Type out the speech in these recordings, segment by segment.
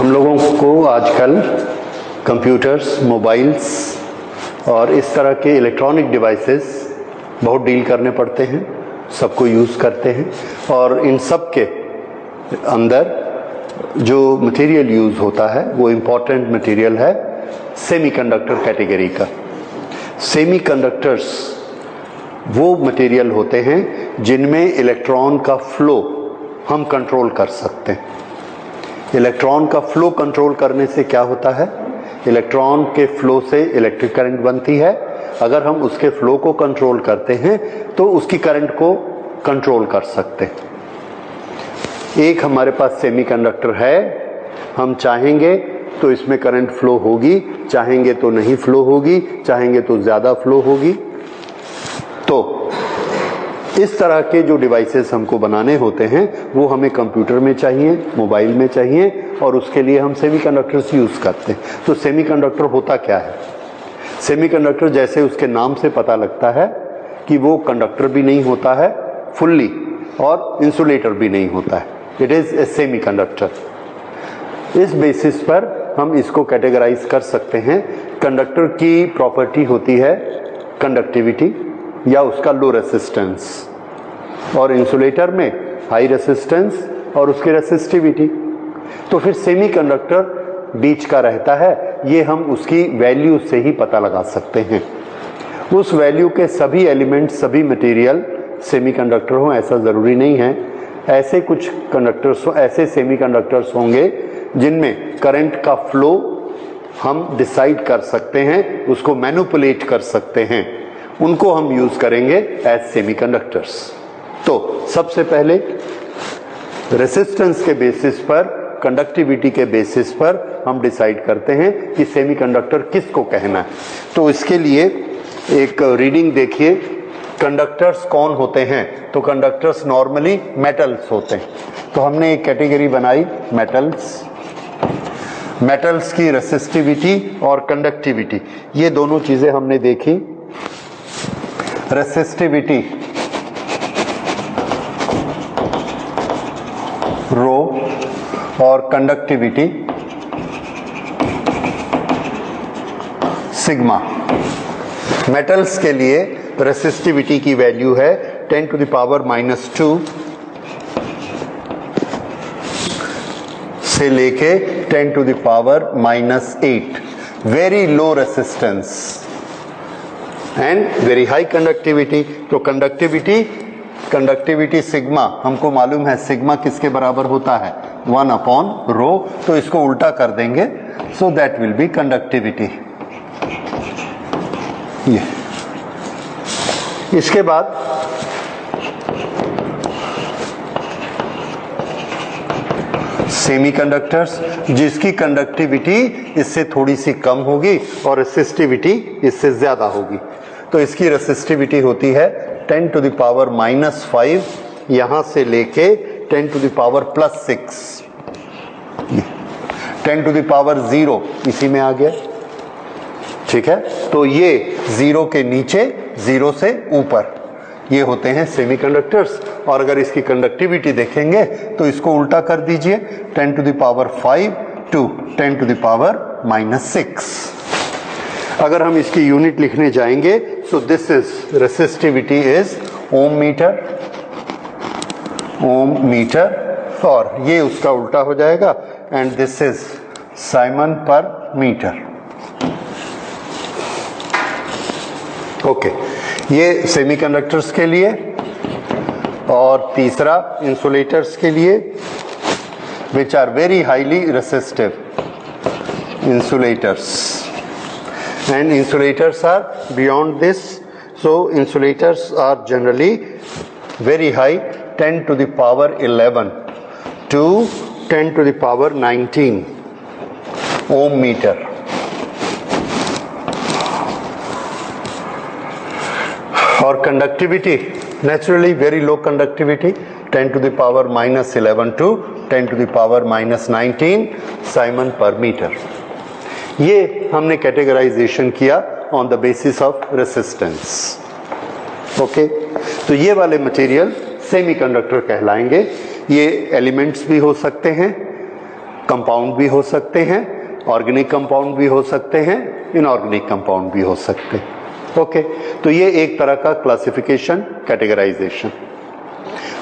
हम लोगों को आजकल कंप्यूटर्स, मोबाइल्स और इस तरह के इलेक्ट्रॉनिक डिवाइसेस बहुत डील करने पड़ते हैं, सबको यूज़ करते हैं और इन सब के अंदर जो मटेरियल यूज़ होता है वो इम्पॉर्टेंट मटेरियल है सेमीकंडक्टर कैटेगरी का। सेमीकंडक्टर्स वो मटेरियल होते हैं जिनमें इलेक्ट्रॉन का फ्लो हम कंट्रोल कर सकते हैं। इलेक्ट्रॉन का फ्लो कंट्रोल करने से क्या होता है, इलेक्ट्रॉन के फ्लो से इलेक्ट्रिक करंट बनती है। अगर हम उसके फ्लो को कंट्रोल करते हैं तो उसकी करंट को कंट्रोल कर सकते हैं। एक हमारे पास सेमीकंडक्टर है, हम चाहेंगे तो इसमें करंट फ्लो होगी, चाहेंगे तो नहीं फ्लो होगी, चाहेंगे तो ज़्यादा फ्लो होगी। तो इस तरह के जो डिवाइसेस हमको बनाने होते हैं वो हमें कंप्यूटर में चाहिए, मोबाइल में चाहिए और उसके लिए हम सेमीकंडक्टर्स यूज़ करते हैं। तो सेमीकंडक्टर होता क्या है? सेमीकंडक्टर जैसे उसके नाम से पता लगता है कि वो कंडक्टर भी नहीं होता है फुल्ली और इंसुलेटर भी नहीं होता है, इट इज़ ए सेमीकंडक्टर। इस बेसिस पर हम इसको कैटेगराइज कर सकते हैं। कंडक्टर की प्रॉपर्टी होती है कंडक्टिविटी या उसका लो रेसिस्टेंस, और इंसुलेटर में हाई रेसिस्टेंस और उसकी रेसिस्टिविटी। तो फिर सेमीकंडक्टर बीच का रहता है, ये हम उसकी वैल्यू से ही पता लगा सकते हैं। उस वैल्यू के सभी एलिमेंट्स, सभी मटेरियल सेमीकंडक्टर हों ऐसा ज़रूरी नहीं है। ऐसे कुछ कंडक्टर्स, ऐसे सेमीकंडक्टर्स होंगे जिनमें करंट का फ्लो हम डिसाइड कर सकते हैं, उसको मैनिपुलेट कर सकते हैं, उनको हम यूज़ करेंगे एज सेमीकंडक्टर्स। तो सबसे पहले रेसिस्टेंस के बेसिस पर, कंडक्टिविटी के बेसिस पर हम डिसाइड करते हैं कि सेमीकंडक्टर किसको कहना है। तो इसके लिए एक रीडिंग देखिए, कंडक्टर्स कौन होते हैं? तो कंडक्टर्स नॉर्मली मेटल्स होते हैं। तो हमने एक कैटेगरी बनाई मेटल्स। मेटल्स की रेसिस्टिविटी और कंडक्टिविटी, ये दोनों चीज़ें हमने देखी। रेसिस्टिविटी रो और कंडक्टिविटी सिग्मा। मेटल्स के लिए रेसिस्टिविटी की वैल्यू है 10⁻⁻² से लेके 10⁻⁻8। Very low resistance and very high conductivity. तो कंडक्टिविटी सिग्मा हमको मालूम है, सिग्मा किसके बराबर होता है? 1/ρ। तो इसको उल्टा कर देंगे, so that will be conductivity. ये इसके बाद सेमीकंडक्टर्स जिसकी कंडक्टिविटी इससे थोड़ी सी कम होगी और रेसिस्टिविटी इससे ज़्यादा होगी। तो इसकी रेसिस्टिविटी होती है 10⁻⁻5 यहाँ से लेके 10⁻+6, 10⁻0 इसी में आ गया, ठीक है। तो ये 0 के नीचे, 0 से ऊपर, ये होते हैं सेमीकंडक्टर्स। और अगर इसकी कंडक्टिविटी देखेंगे तो इसको उल्टा कर दीजिए, 10⁵ to 10⁻⁻6। अगर हम इसकी यूनिट लिखने जाएंगे, so this is resistivity is ohm metre, और ये उसका उल्टा हो जाएगा, and this is siemens per metre. Okay, ये सेमीकंडक्टर्स के लिए। और तीसरा इंसुलेटर्स के लिए, which are very highly resistive insulators, and insulators are beyond this. So insulators are generally very high, 10⁻11 to 10⁻19 ohm meter. और conductivity naturally very low conductivity, 10⁻⁻11 to 10⁻⁻19 Simon per meter. ये हमने categorisation किया on the basis of resistance. Okay, तो ये वाले material semiconductor कहलाएंगे। ये elements भी हो सकते हैं, कंपाउंड भी हो सकते हैं, ऑर्गेनिक कंपाउंड भी हो सकते हैं, इनऑर्गेनिक कंपाउंड भी हो सकते हैं। ओके, तो ये एक तरह का क्लासिफिकेशन, कैटेगराइजेशन।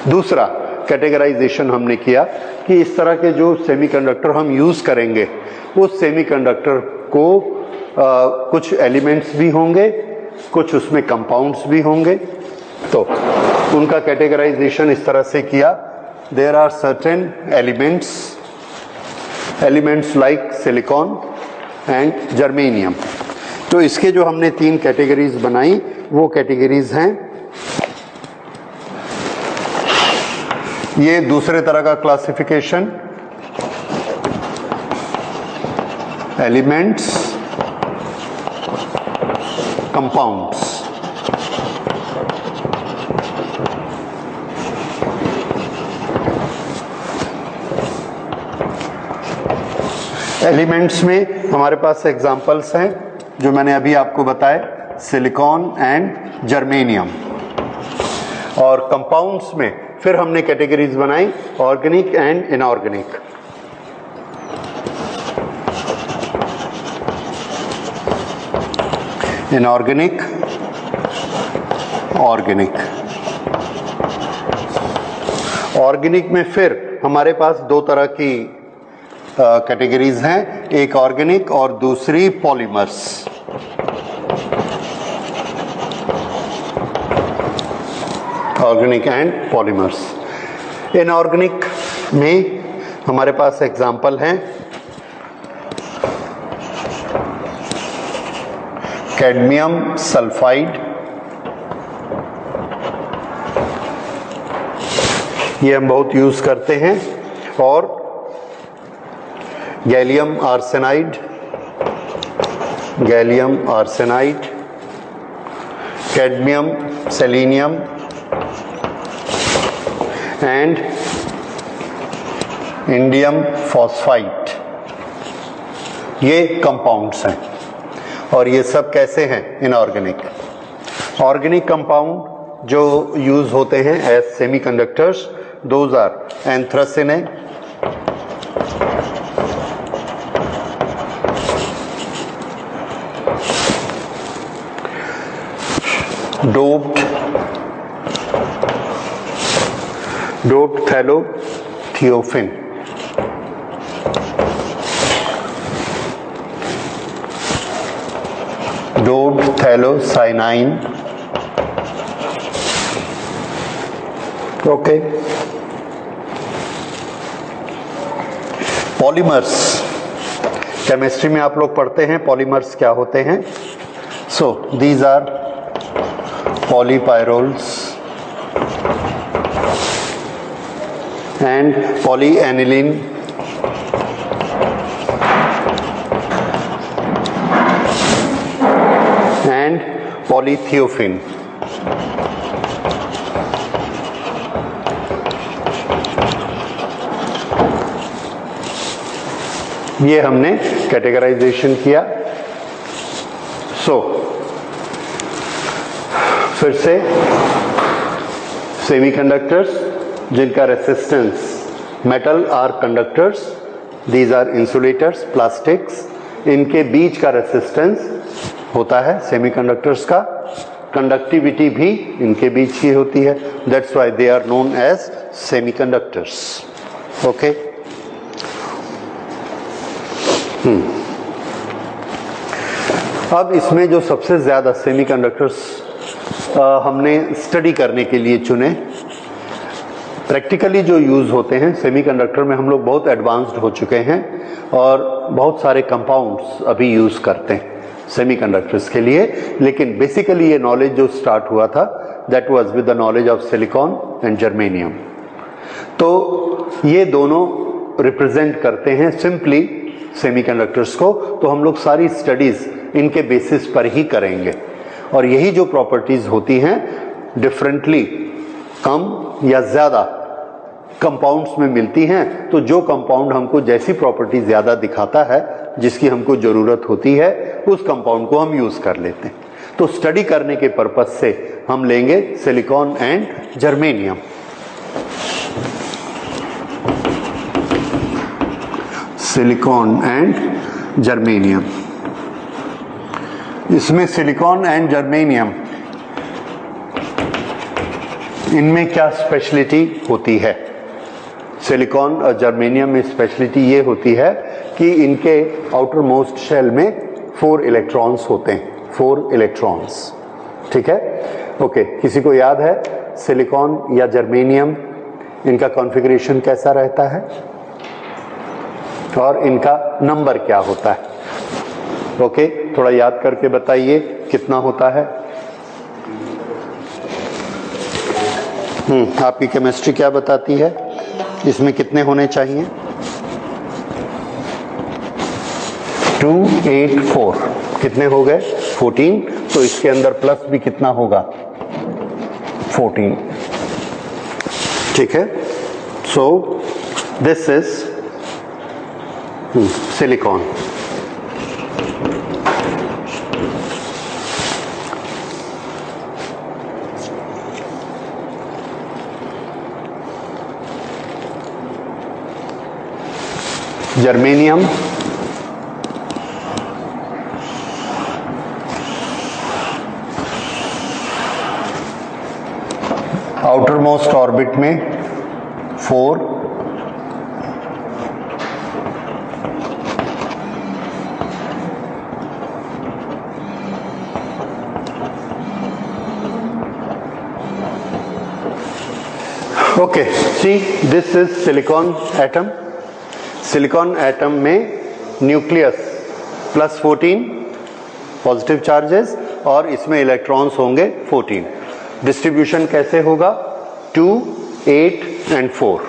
दूसरा कैटेगराइजेशन हमने किया कि इस तरह के जो सेमीकंडक्टर हम यूज करेंगे, उस सेमीकंडक्टर को कुछ एलिमेंट्स भी होंगे, कुछ उसमें कंपाउंड्स भी होंगे, तो उनका कैटेगराइजेशन इस तरह से किया। There are certain elements like silicon and germanium. तो इसके जो हमने 3 कैटेगरीज बनाई, वो कैटेगरीज हैं, ये दूसरे तरह का क्लासिफिकेशन, एलिमेंट्स, कंपाउंड्स। एलिमेंट्स में हमारे पास एग्जाम्पल्स हैं जो मैंने अभी आपको बताए, सिलिकॉन एंड जर्मेनियम। और कंपाउंड्स में फिर हमने कैटेगरीज बनाई, organic and inorganic. Inorganic, organic. Organic में फिर हमारे पास 2 तरह की कैटेगरीज हैं, एक ऑर्गेनिक और दूसरी polymers. Organic and polymers. Inorganic में हमारे पास एग्जाम्पल हैं, कैडमियम सल्फाइड, ये हम बहुत यूज करते हैं, और gallium arsenide, cadmium selenium and indium phosphite, ये कंपाउंड्स हैं। और ये सब कैसे हैं? इनऑर्गेनिक। ऑर्गेनिक कंपाउंड जो यूज होते हैं as semiconductors, those are anthracene, doped polythiophene, doped phthalocyanine. Okay, polymers, chemistry में आप लोग पढ़ते हैं पॉलीमर्स क्या होते हैं। So these are polypyroles and polyaniline and polythiophene। ये हमने कैटेगराइजेशन किया। फिर से सेमीकंडक्टर्स जिनका resistance, metal are conductors, these are insulators, plastics, इनके बीच का रेसिस्टेंस होता है सेमीकंडक्टर्स का, कंडक्टिविटी भी इनके बीच की होती है, that's why they are known as semiconductors. Okay, अब इसमें जो सबसे ज्यादा सेमीकंडक्टर्स हमने स्टडी करने के लिए चुने, प्रैक्टिकली जो यूज होते हैं सेमीकंडक्टर में, हम लोग बहुत एडवांस्ड हो चुके हैं और बहुत सारे कंपाउंड्स अभी यूज करते हैं सेमीकंडक्टर्स के लिए, लेकिन बेसिकली ये नॉलेज जो स्टार्ट हुआ था that was with the knowledge of silicon and germanium. तो ये दोनों रिप्रेजेंट करते हैं सिंपली सेमीकंडक्टर्स को, तो हम लोग सारी स्टडीज इनके बेसिस पर ही करेंगे। और यही जो प्रॉपर्टीज होती हैं डिफरेंटली कम या ज़्यादा कंपाउंड्स में मिलती हैं, तो जो कंपाउंड हमको जैसी प्रॉपर्टी ज़्यादा दिखाता है, जिसकी हमको ज़रूरत होती है, उस कंपाउंड को हम यूज़ कर लेते हैं। तो स्टडी करने के पर्पज से हम लेंगे silicon and germanium. Silicon and germanium. इसमें सिलिकॉन एंड जर्मेनियम, इनमें क्या स्पेशलिटी होती है? सिलिकॉन और जर्मेनियम में स्पेशलिटी ये होती है कि इनके आउटर मोस्ट शेल में 4 इलेक्ट्रॉन्स होते हैं, 4 इलेक्ट्रॉन्स। ठीक है, ओके। किसी को याद है सिलिकॉन या जर्मेनियम, इनका कॉन्फ़िगरेशन कैसा रहता है और इनका नंबर क्या होता है? ओके, थोड़ा याद करके बताइए कितना होता है। आपकी केमिस्ट्री क्या बताती है? इसमें कितने होने चाहिए? 2, 8, 4, कितने हो गए? 14। तो इसके अंदर प्लस भी कितना होगा? 14। ठीक है, so this is silicon. Germanium outermost orbit में 4, okay. See, this is silicon atom. Silicon atom में न्यूक्लियस प्लस 14 पॉजिटिव चार्जेस और इसमें इलेक्ट्रॉन्स होंगे 14। डिस्ट्रीब्यूशन कैसे होगा? 2, 8 एंड 4।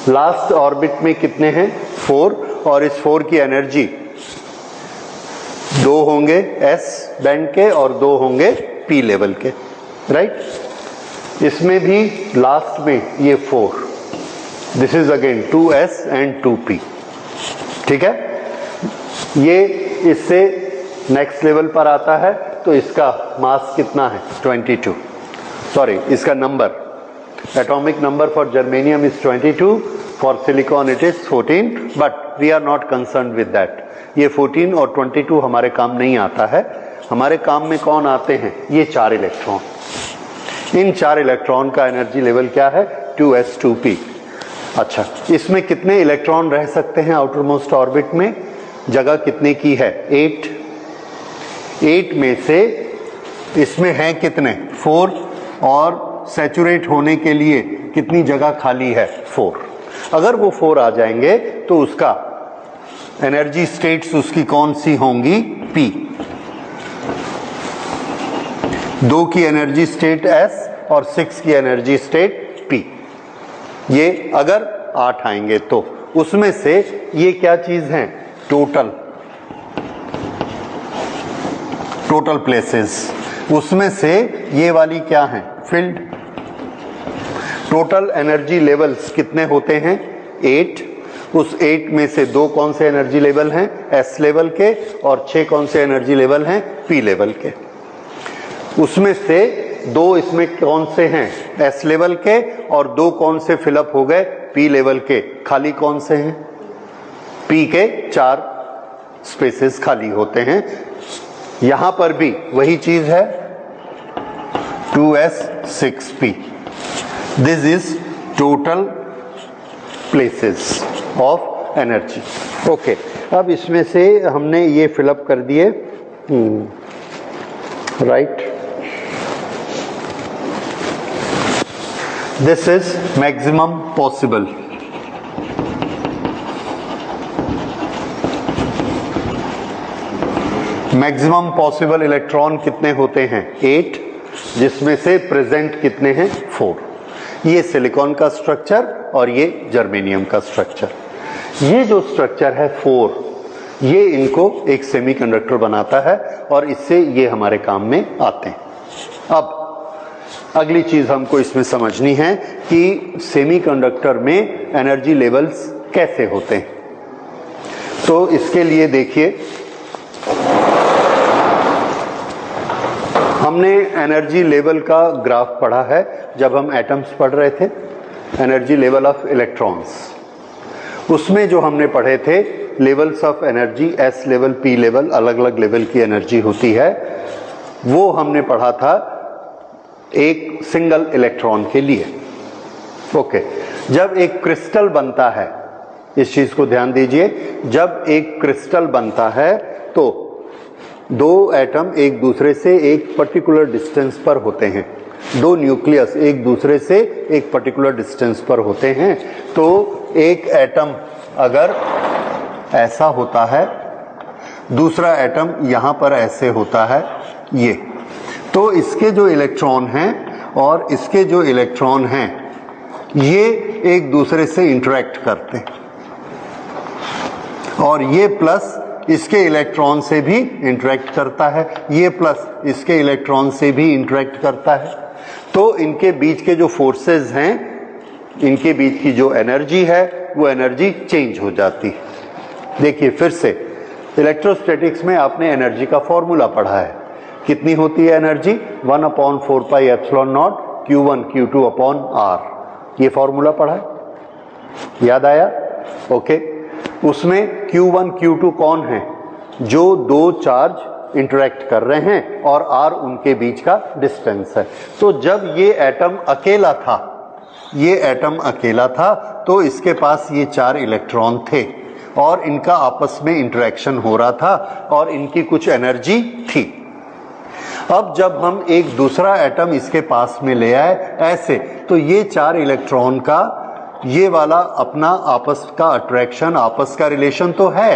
लास्ट ऑर्बिट में कितने हैं? 4, और इस 4 की एनर्जी 2 होंगे एस बैंड के और 2 होंगे पी लेवल के, राइट। इसमें भी लास्ट में ये 4, this is again 2s and 2p। ठीक है, ये इससे नेक्स्ट लेवल पर आता है तो इसका मास कितना है? 22। सॉरी, इसका number, atomic number for germanium is 22, for silicon it is 14, but we are not concern with that. ये 14 और 22 हमारे काम नहीं आता है। हमारे काम में कौन आते हैं? ये 4 इलेक्ट्रॉन। इन 4 इलेक्ट्रॉन का एनर्जी लेवल क्या है? 2s 2p। अच्छा, इसमें कितने इलेक्ट्रॉन रह सकते हैं आउटर मोस्ट ऑर्बिट में? जगह कितने की है? 8। 8 में से इसमें हैं कितने? 4, और सैचुरेट होने के लिए कितनी जगह खाली है? 4। अगर वो 4 आ जाएंगे तो उसका एनर्जी स्टेट्स उसकी कौन सी होंगी? P। 2 की एनर्जी स्टेट S और 6 की एनर्जी स्टेट P। ये अगर 8 आएंगे तो उसमें से ये क्या चीज है? Total places. उसमें से ये वाली क्या है? फील्ड। टोटल एनर्जी लेवल्स कितने होते हैं? 8। उस 8 में से 2 कौन से एनर्जी लेवल हैं? S लेवल के, और 6 कौन से एनर्जी लेवल हैं? P लेवल के। उसमें से 2 इसमें कौन से हैं? S लेवल के, और 2 कौन से फिलअप हो गए? P लेवल के। खाली कौन से हैं? P के 4 स्पेसेस खाली होते हैं। यहां पर भी वही चीज है, 2s 6p। This is total places of energy. Okay, अब इसमें से हमने ये फिलअप कर दिए, right. This is maximum possible. Maximum possible electron कितने होते हैं? 8, जिसमें से प्रेजेंट कितने हैं? 4। ये सिलिकॉन का स्ट्रक्चर और ये जर्मेनियम का स्ट्रक्चर। ये जो स्ट्रक्चर है 4, ये इनको एक सेमीकंडक्टर बनाता है और इससे ये हमारे काम में आते हैं। अब अगली चीज हमको इसमें समझनी है कि सेमीकंडक्टर में एनर्जी लेवल्स कैसे होते हैं। तो इसके लिए देखिए, हमने एनर्जी लेवल का ग्राफ पढ़ा है जब हम एटम्स पढ़ रहे थे, एनर्जी लेवल ऑफ इलेक्ट्रॉन्स। उसमें जो हमने पढ़े थे levels of energy, S level, P level, अलग अलग लेवल की एनर्जी होती है, वो हमने पढ़ा था एक सिंगल इलेक्ट्रॉन के लिए। ओके, जब एक क्रिस्टल बनता है, इस चीज को ध्यान दीजिए, जब एक क्रिस्टल बनता है तो दो एटम एक दूसरे से एक पर्टिकुलर डिस्टेंस पर होते हैं, दो न्यूक्लियस एक दूसरे से एक पर्टिकुलर डिस्टेंस पर होते हैं। तो एक एटम अगर ऐसा होता है, दूसरा एटम यहां पर ऐसे होता है, ये, तो इसके जो इलेक्ट्रॉन हैं और इसके जो इलेक्ट्रॉन हैं ये एक दूसरे से इंटरेक्ट करते हैं, और ये प्लस इसके इलेक्ट्रॉन से भी इंटरेक्ट करता है, ये प्लस इसके इलेक्ट्रॉन से भी इंटरेक्ट करता है। तो इनके बीच के जो फोर्सेस हैं, इनके बीच की जो एनर्जी है वो एनर्जी चेंज हो जाती है। देखिए फिर से, इलेक्ट्रोस्टैटिक्स में आपने एनर्जी का फॉर्मूला पढ़ा है, कितनी होती है energy? 1/4 pi epsilon not Q1 Q2 upon R, ये फॉर्मूला पढ़ा है, याद आया? ओके, उसमें Q1 Q2 कौन है? जो दो चार्ज इंटरेक्ट कर रहे हैं और R उनके बीच का डिस्टेंस है। तो जब ये एटम अकेला था, ये एटम अकेला था, तो इसके पास ये 4 इलेक्ट्रॉन थे और इनका आपस में इंटरेक्शन हो रहा था और इनकी कुछ एनर्जी थी। अब जब हम एक दूसरा एटम इसके पास में ले आए ऐसे, तो ये 4 इलेक्ट्रॉन का ये वाला अपना आपस का अट्रैक्शन, आपस का रिलेशन तो है,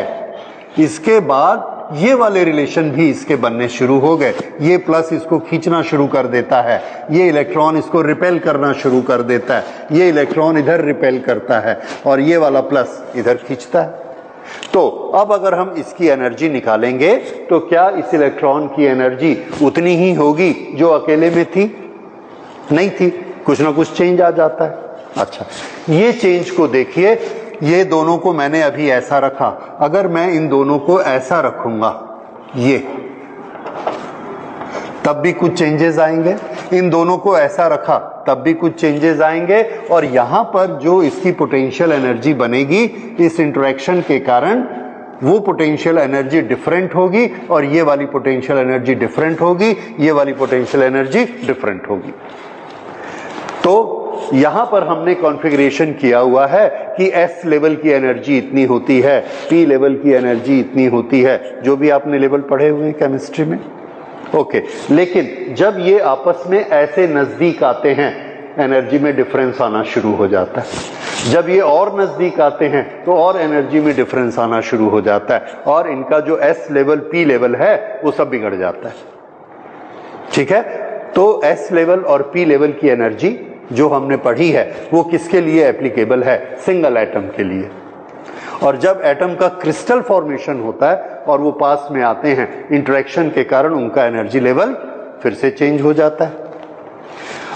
इसके बाद ये वाले रिलेशन भी इसके बनने शुरू हो गए। ये प्लस इसको खींचना शुरू कर देता है, ये इलेक्ट्रॉन इसको रिपेल करना शुरू कर देता है, ये इलेक्ट्रॉन इधर रिपेल करता है और ये वाला प्लस इधर खींचता है। तो अब अगर हम इसकी एनर्जी निकालेंगे तो क्या इस इलेक्ट्रॉन की एनर्जी उतनी ही होगी जो अकेले में थी? नहीं थी, कुछ ना कुछ चेंज आ जाता है। अच्छा, ये चेंज को देखिए, ये दोनों को मैंने अभी ऐसा रखा, अगर मैं इन दोनों को ऐसा रखूंगा ये, तब भी कुछ चेंजेस आएंगे। इन दोनों को ऐसा रखा तब भी कुछ चेंजेस आएंगे, और यहां पर जो इसकी पोटेंशियल एनर्जी बनेगी इस इंटरेक्शन के कारण, वो पोटेंशियल एनर्जी डिफरेंट होगी और ये वाली पोटेंशियल एनर्जी डिफरेंट होगी, ये वाली पोटेंशियल एनर्जी डिफरेंट होगी। तो यहां पर हमने कॉन्फ़िगरेशन किया हुआ है कि एस लेवल की एनर्जी इतनी होती है, पी लेवल की एनर्जी इतनी होती है, जो भी आपने लेवल पढ़े हुए हैं केमिस्ट्री में। ओके, लेकिन जब ये आपस में ऐसे नजदीक आते हैं, एनर्जी में डिफरेंस आना शुरू हो जाता है। जब ये और नजदीक आते हैं तो और एनर्जी में डिफरेंस आना शुरू हो जाता है, और इनका जो एस लेवल पी लेवल है वो सब बिगड़ जाता है। ठीक है, तो एस लेवल और पी लेवल की एनर्जी जो हमने पढ़ी है वो किसके लिए एप्लीकेबल है? सिंगल एटम के लिए। और जब एटम का क्रिस्टल फॉर्मेशन होता है और वो पास में आते हैं, इंटरेक्शन के कारण उनका एनर्जी लेवल फिर से चेंज हो जाता है।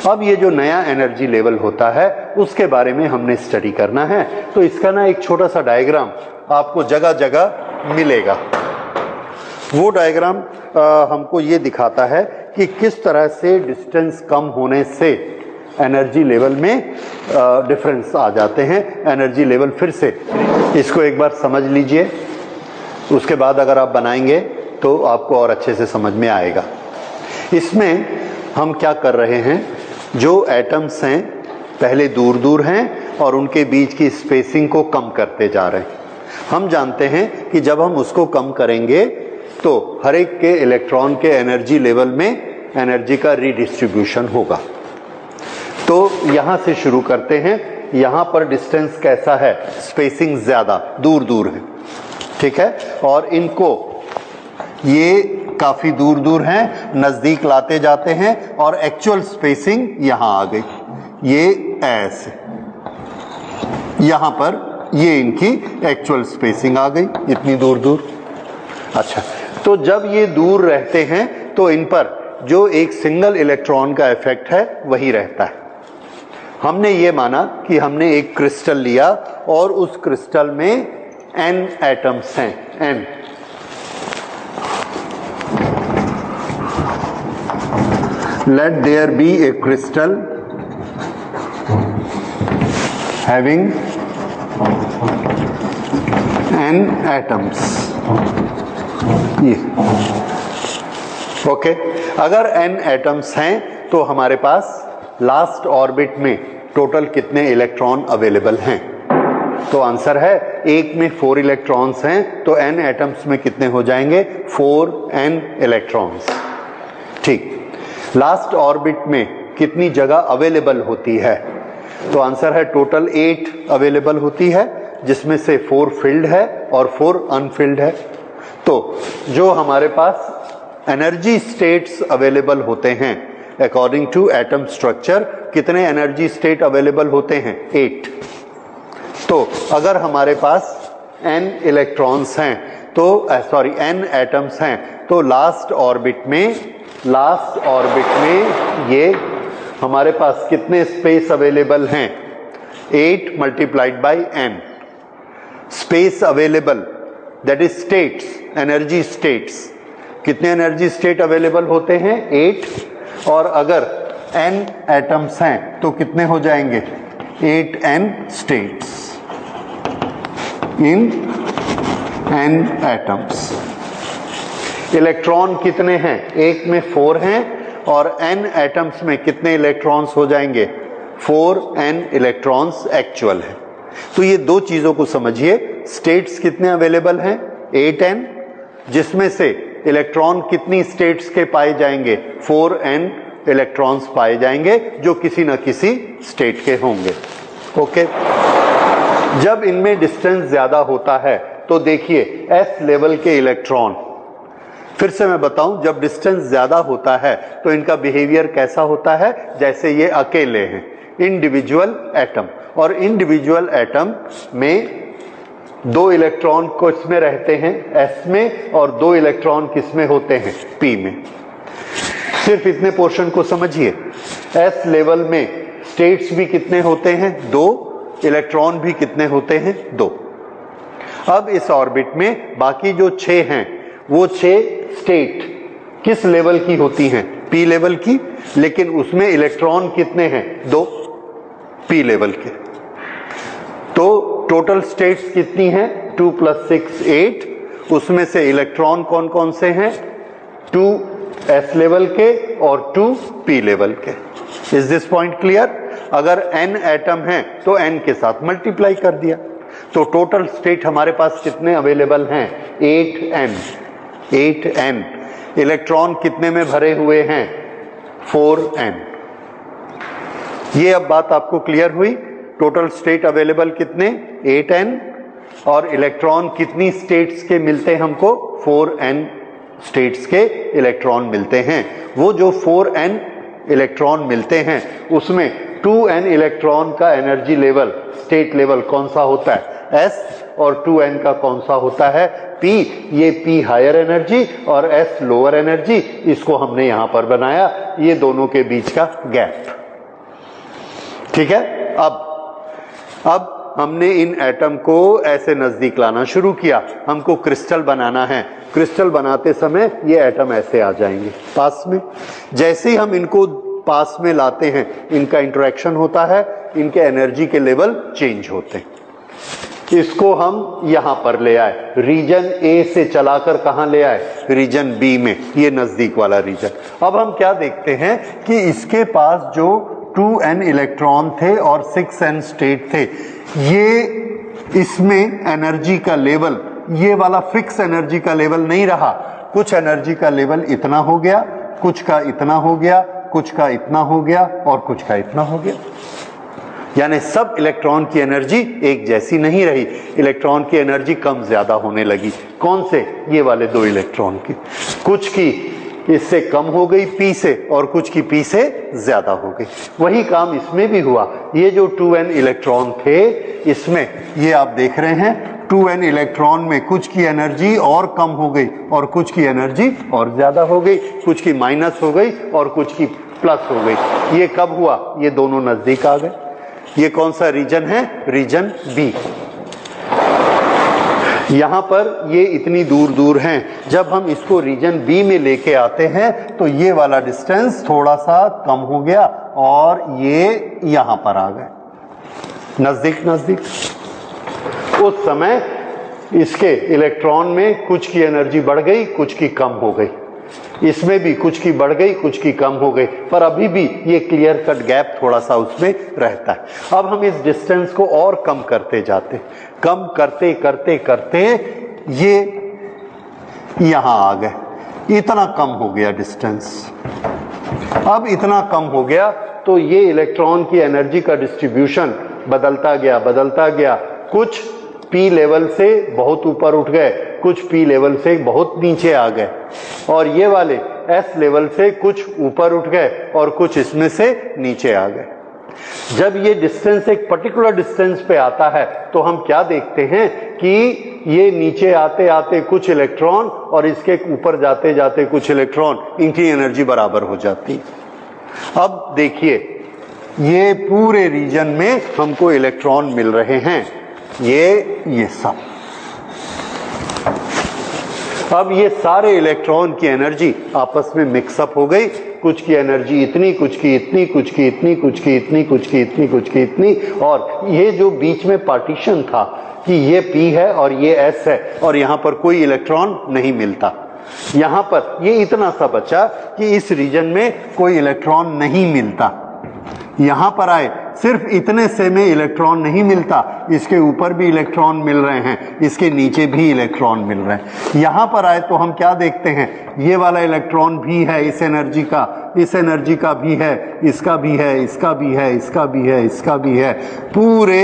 अब ये जो नया एनर्जी लेवल होता है उसके बारे में हमने स्टडी करना है। तो इसका ना एक छोटा सा डायग्राम आपको जगह जगह मिलेगा। वो डायग्राम हमको ये दिखाता है कि किस तरह से डिस्टेंस कम होने से एनर्जी लेवल में डिफरेंस आ जाते हैं। एनर्जी लेवल फिर से, इसको एक बार समझ लीजिए, उसके बाद अगर आप बनाएंगे तो आपको और अच्छे से समझ में आएगा। इसमें हम क्या कर रहे हैं, जो एटम्स हैं पहले दूर दूर हैं और उनके बीच की स्पेसिंग को कम करते जा रहे हैं। हम जानते हैं कि जब हम उसको कम करेंगे तो हर एक के इलेक्ट्रॉन के एनर्जी लेवल में एनर्जी का रीडिस्ट्रीब्यूशन होगा। तो यहां से शुरू करते हैं। यहां पर डिस्टेंस कैसा है? स्पेसिंग ज्यादा, दूर दूर है, ठीक है, और इनको ये काफी दूर दूर हैं, नजदीक लाते जाते हैं और एक्चुअल स्पेसिंग यहां आ गई, ये ऐसे, यहां पर ये इनकी एक्चुअल स्पेसिंग आ गई, इतनी दूर दूर। अच्छा, तो जब ये दूर रहते हैं तो इन पर जो एक सिंगल इलेक्ट्रॉन का इफेक्ट है वही रहता है। हमने ये माना कि हमने एक क्रिस्टल लिया और उस क्रिस्टल में n एटम्स हैं, n। Let there be a crystal having n atoms, ये ओके। अगर n एटम्स हैं तो हमारे पास लास्ट ऑर्बिट में टोटल कितने इलेक्ट्रॉन अवेलेबल हैं? तो आंसर है एक में 4 इलेक्ट्रॉन्स हैं तो n एटम्स में कितने हो जाएंगे? 4n electrons. ठीक। लास्ट ऑर्बिट में कितनी जगह अवेलेबल होती है? तो आंसर है टोटल 8 अवेलेबल होती है, जिसमें से 4 फिल्ड है और 4 अनफिल्ड है। तो जो हमारे पास एनर्जी स्टेट्स अवेलेबल होते हैं अकॉर्डिंग टू एटम स्ट्रक्चर, कितने एनर्जी स्टेट अवेलेबल होते हैं? 8। तो अगर हमारे पास n इलेक्ट्रॉन्स हैं तो n एटम्स हैं तो लास्ट ऑर्बिट में ये हमारे पास कितने स्पेस अवेलेबल हैं? 8 multiplied by n space available, that is states, energy states. कितने एनर्जी स्टेट अवेलेबल होते हैं? 8। और अगर n एटम्स हैं तो कितने हो जाएंगे? 8n states in n atoms. Electron कितने हैं? एक में 4 हैं और n एटम्स में कितने इलेक्ट्रॉन्स हो जाएंगे? 4n इलेक्ट्रॉन्स एक्चुअल है। तो ये दो चीजों को समझिए। स्टेट्स कितने अवेलेबल हैं? 8n, जिसमें से इलेक्ट्रॉन कितनी स्टेट्स के पाए जाएंगे? 4n इलेक्ट्रॉन्स पाए जाएंगे जो किसी न किसी स्टेट के होंगे। ओके। जब इनमें डिस्टेंस ज्यादा होता है तो देखिए s लेवल के इलेक्ट्रॉन, फिर से मैं बताऊं, जब डिस्टेंस ज्यादा होता है तो इनका बिहेवियर कैसा होता है? जैसे ये अकेले हैं, इंडिविजुअल एटम, और इंडिविजुअल एटम में 2 इलेक्ट्रॉन किसमें रहते हैं? s में, और 2 इलेक्ट्रॉन किसमें होते हैं? p में। सिर्फ इतने पोर्शन को समझिए। s लेवल में स्टेट्स भी कितने होते हैं? 2। इलेक्ट्रॉन भी कितने होते हैं? 2। अब इस ऑर्बिट में बाकी जो 6 हैं वो 6 स्टेट किस लेवल की होती हैं? p लेवल की, लेकिन उसमें इलेक्ट्रॉन कितने हैं? 2 p लेवल के। तो टोटल स्टेट्स कितनी हैं? 2 + 6 8। उसमें से इलेक्ट्रॉन कौन कौन से हैं? 2 s लेवल के और 2 p लेवल के। Is this point clear? अगर n एटम हैं तो n के साथ मल्टीप्लाई कर दिया, तो टोटल स्टेट हमारे पास कितने अवेलेबल हैं? 8n। इलेक्ट्रॉन कितने में भरे हुए हैं? 4n। ये अब बात आपको क्लियर हुई? टोटल स्टेट अवेलेबल कितने? 8n। और इलेक्ट्रॉन कितनी स्टेट्स के मिलते हैं हमको? 4n स्टेट्स के इलेक्ट्रॉन मिलते हैं। वो जो 4n इलेक्ट्रॉन मिलते हैं उसमें 2n इलेक्ट्रॉन का एनर्जी लेवल, स्टेट लेवल कौन सा होता है? s। और 2n का कौन सा होता है? p। ये p हायर एनर्जी और s लोअर एनर्जी। इसको हमने यहां पर बनाया, ये दोनों के बीच का गैप। ठीक है। अब हमने इन एटम को ऐसे नजदीक लाना शुरू किया। हमको क्रिस्टल बनाना है। क्रिस्टल बनाते समय ये एटम ऐसे आ जाएंगे पास में। जैसे ही हम इनको पास में लाते हैं, इनका इंटरेक्शन होता है, इनके एनर्जी के लेवल चेंज होते हैं। इसको हम यहां पर ले आए, रीजन ए से चलाकर कहां ले आए? रीजन बी में, ये नजदीक वाला रीजन। अब हम क्या देखते हैं कि इसके पास जो 2n इलेक्ट्रॉन थे और 6n स्टेट थे, ये इसमें एनर्जी का लेवल, ये वाला फिक्स एनर्जी का लेवल नहीं रहा। कुछ एनर्जी का लेवल इतना हो गया, कुछ का इतना हो गया, कुछ का इतना हो गया और कुछ का इतना हो गया। यानी सब इलेक्ट्रॉन की एनर्जी एक जैसी नहीं रही, इलेक्ट्रॉन की एनर्जी कम ज्यादा होने लगी। कौन से? ये वाले 2 इलेक्ट्रॉन की। कुछ की इससे कम हो गई p से और कुछ की p से ज्यादा हो गई। वही काम इसमें भी हुआ। ये जो 2n इलेक्ट्रॉन थे, इसमें ये आप देख रहे हैं 2n इलेक्ट्रॉन में कुछ की एनर्जी और कम हो गई और कुछ की एनर्जी और ज्यादा हो गई, कुछ की माइनस हो गई और कुछ की प्लस हो गई। ये कब हुआ? ये दोनों नजदीक आ गए। ये कौन सा रीजन है? Region B. यहां पर ये इतनी दूर दूर हैं। जब हम इसको रीजन बी में लेके आते हैं तो ये वाला डिस्टेंस थोड़ा सा कम हो गया और ये यहां पर आ गए, नजदीक नजदीक। उस समय इसके इलेक्ट्रॉन में कुछ की एनर्जी बढ़ गई, कुछ की कम हो गई, इसमें भी कुछ की बढ़ गई, कुछ की कम हो गई, पर अभी भी ये क्लियर कट गैप थोड़ा सा उसमें रहता है। अब हम इस डिस्टेंस को और कम करते जाते, कम करते करते करते ये यहां आ गए, इतना कम हो गया डिस्टेंस। अब इतना कम हो गया तो ये इलेक्ट्रॉन की एनर्जी का डिस्ट्रीब्यूशन बदलता गया, कुछ पी लेवल से बहुत ऊपर उठ गए, कुछ पी लेवल से बहुत नीचे आ गए, और ये वाले एस लेवल से कुछ ऊपर उठ गए और कुछ इसमें से नीचे आ गए। जब ये डिस्टेंस एक पर्टिकुलर डिस्टेंस पे आता है तो हम क्या देखते हैं कि ये नीचे आते आते कुछ इलेक्ट्रॉन और इसके ऊपर जाते जाते कुछ इलेक्ट्रॉन, इनकी एनर्जी बराबर हो जाती है। अब देखिए ये पूरे रीजन में हमको इलेक्ट्रॉन मिल रहे हैं, ये सब। अब ये सारे इलेक्ट्रॉन की एनर्जी आपस में मिक्सअप हो गई, कुछ की एनर्जी इतनी, कुछ की इतनी, कुछ की इतनी, कुछ की इतनी, कुछ की इतनी, कुछ की इतनी, और ये जो बीच में पार्टीशन था कि ये P है और ये S है और यहां पर कोई इलेक्ट्रॉन नहीं मिलता, यहां पर ये इतना सा बचा कि इस रीजन में कोई इलेक्ट्रॉन नहीं मिलता। यहां पर आए सिर्फ इतने से में इलेक्ट्रॉन नहीं मिलता, इसके ऊपर भी इलेक्ट्रॉन मिल रहे हैं, इसके नीचे भी इलेक्ट्रॉन मिल रहे हैं। यहां पर आए तो हम क्या देखते हैं, ये वाला इलेक्ट्रॉन भी है इस एनर्जी का, इस एनर्जी का भी है, इसका भी है, इसका भी है, इसका भी है, इसका भी है, पूरे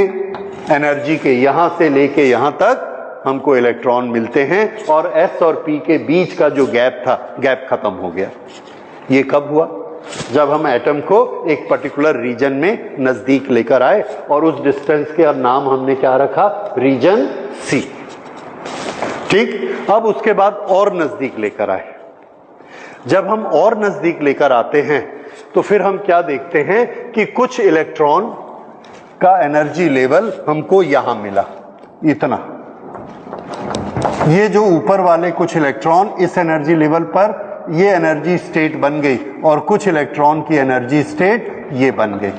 एनर्जी के यहां से लेके यहां तक हमको इलेक्ट्रॉन मिलते हैं, और S और P के बीच का जो गैप था, गैप खत्म हो गया। ये कब हुआ? जब हम एटम को एक पर्टिकुलर रीजन में नजदीक लेकर आए और उस डिस्टेंस के नाम हमने क्या रखा, रीजन C। ठीक, अब उसके बाद और नजदीक लेकर आए। जब हम और नजदीक लेकर आते हैं तो फिर हम क्या देखते हैं कि कुछ इलेक्ट्रॉन का एनर्जी लेवल हमको यहां मिला, इतना। ये जो ऊपर वाले कुछ इलेक्ट्रॉन इस एनर्जी लेवल पर ये एनर्जी स्टेट बन गई और कुछ इलेक्ट्रॉन की एनर्जी स्टेट ये बन गई।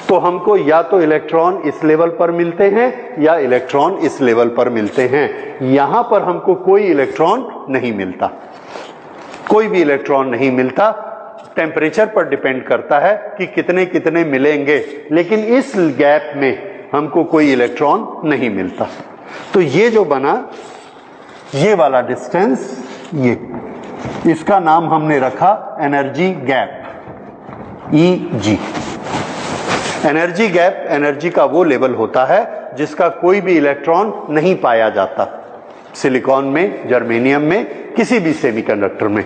तो हमको या तो इलेक्ट्रॉन इस लेवल पर मिलते हैं या इलेक्ट्रॉन इस लेवल पर मिलते हैं। यहां पर हमको कोई इलेक्ट्रॉन नहीं मिलता, कोई भी इलेक्ट्रॉन नहीं मिलता। टेम्परेचर पर डिपेंड करता है कि कितने कितने मिलेंगे, लेकिन इस गैप में हमको कोई इलेक्ट्रॉन नहीं मिलता। तो ये जो बना, ये वाला डिस्टेंस, ये इसका नाम हमने रखा energy gap, EG। Energy gap energy का वो लेवल होता है जिसका कोई भी इलेक्ट्रॉन नहीं पाया जाता, सिलिकॉन में, जर्मेनियम में, किसी भी सेमीकंडक्टर में।